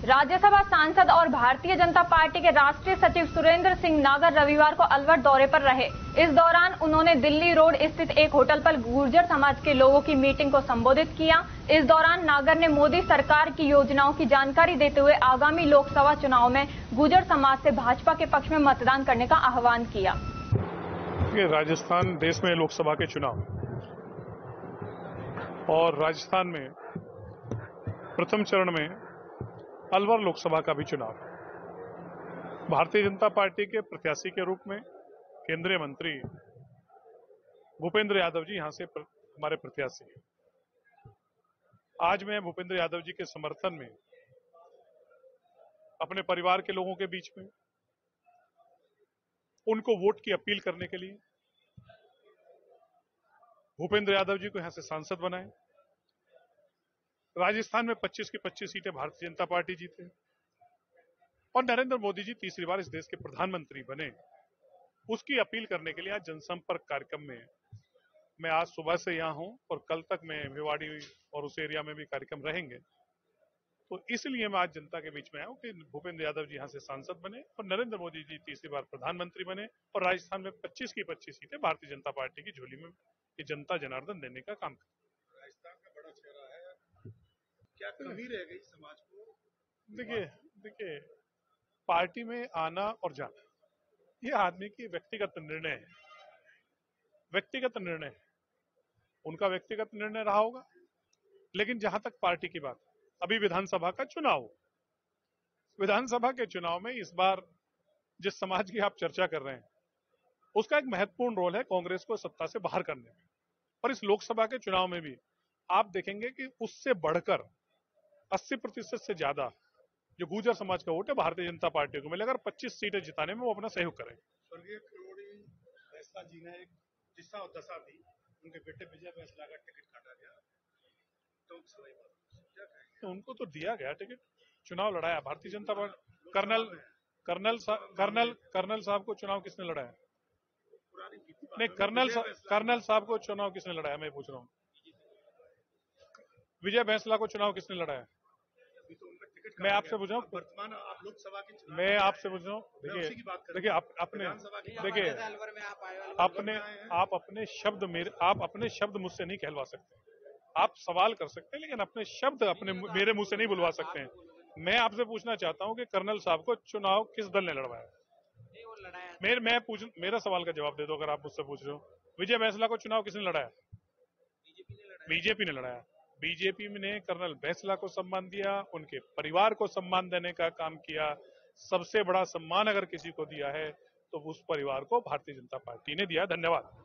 राज्यसभा सांसद और भारतीय जनता पार्टी के राष्ट्रीय सचिव सुरेंद्र सिंह नागर रविवार को अलवर दौरे पर रहे। इस दौरान उन्होंने दिल्ली रोड स्थित एक होटल पर गुर्जर समाज के लोगों की मीटिंग को संबोधित किया। इस दौरान नागर ने मोदी सरकार की योजनाओं की जानकारी देते हुए आगामी लोकसभा चुनाव में गुर्जर समाज से भाजपा के पक्ष में मतदान करने का आह्वान किया। राजस्थान देश में लोकसभा के चुनाव और राजस्थान में प्रथम चरण में अलवर लोकसभा का भी चुनाव। भारतीय जनता पार्टी के प्रत्याशी के रूप में केंद्रीय मंत्री भूपेंद्र यादव जी यहां से हमारे प्रत्याशी हैं। आज मैं भूपेंद्र यादव जी के समर्थन में अपने परिवार के लोगों के बीच में उनको वोट की अपील करने के लिए भूपेंद्र यादव जी को यहां से सांसद बनाएं। राजस्थान में 25 की 25 सीटें भारतीय जनता पार्टी जीते और नरेंद्र मोदी जी तीसरी बार इस देश के प्रधानमंत्री बने, उसकी अपील करने के लिए आज जनसंपर्क कार्यक्रम में मैं आज सुबह से यहां हूं और कल तक मैं भिवाड़ी और उस एरिया में भी कार्यक्रम रहेंगे। तो इसलिए मैं आज जनता के बीच में आया हूं कि भूपेंद्र यादव जी यहां से सांसद बने और नरेंद्र मोदी जी तीसरी बार प्रधानमंत्री बने और राजस्थान में 25 की 25 सीटें भारतीय जनता पार्टी की झोली में ये जनता जनार्दन देने का काम करे। राजस्थान का बड़ा चेहरा है, क्या कमी रह गई समाज को? देखिए पार्टी में आना और जाना ये आदमी की व्यक्तिगत निर्णय है, व्यक्तिगत निर्णय है, उनका व्यक्तिगत निर्णय रहा होगा। लेकिन जहां तक पार्टी की बात, अभी विधानसभा का चुनाव, विधानसभा के चुनाव में इस बार जिस समाज की आप चर्चा कर रहे हैं उसका एक महत्वपूर्ण रोल है कांग्रेस को सत्ता से बाहर करने में। और इस लोकसभा के चुनाव में भी आप देखेंगे कि उससे बढ़कर 80% से ज्यादा जो गुर्जर समाज का वोट है भारतीय जनता पार्टी को मिलेगा। 25 सीटें जिताने में वो अपना सहयोग करेंगे। स्वर्गीय किरोड़ी फैसला जी ने एक दिशा और दशा दी, उनके बेटे विजय फैसला का टिकट काटा गया, तो उनको तो दिया गया टिकट, चुनाव लड़ाया भारतीय जनता पार्टी। कर्नल साहब को चुनाव किसने लड़ाया? नहीं, कर्नल साहब को चुनाव किसने लड़ाया? मैं पूछ रहा हूँ, विजय फैसला को चुनाव किसने लड़ाया? मैं आपसे पूछ रहा हूँ, वर्तमान आप लोकसभा की, मैं आपसे पूछ रहा हूँ। देखिए आप अपने शब्द मुझसे नहीं कहलवा सकते। आप सवाल कर सकते हैं लेकिन अपने शब्द मेरे मुंह से नहीं बुलवा सकते हैं। मैं आपसे पूछना चाहता हूं कि कर्नल साहब को चुनाव किस दल ने लड़वाया? मेरा सवाल का जवाब दे दो अगर आप मुझसे पूछ रहे हो। विजय फैसला को चुनाव किसने लड़ाया? बीजेपी ने लड़ाया। बीजेपी ने कर्नल फैसला को सम्मान दिया, उनके परिवार को सम्मान देने का काम किया। सबसे बड़ा सम्मान अगर किसी को दिया है तो उस परिवार को भारतीय जनता पार्टी ने दिया। धन्यवाद।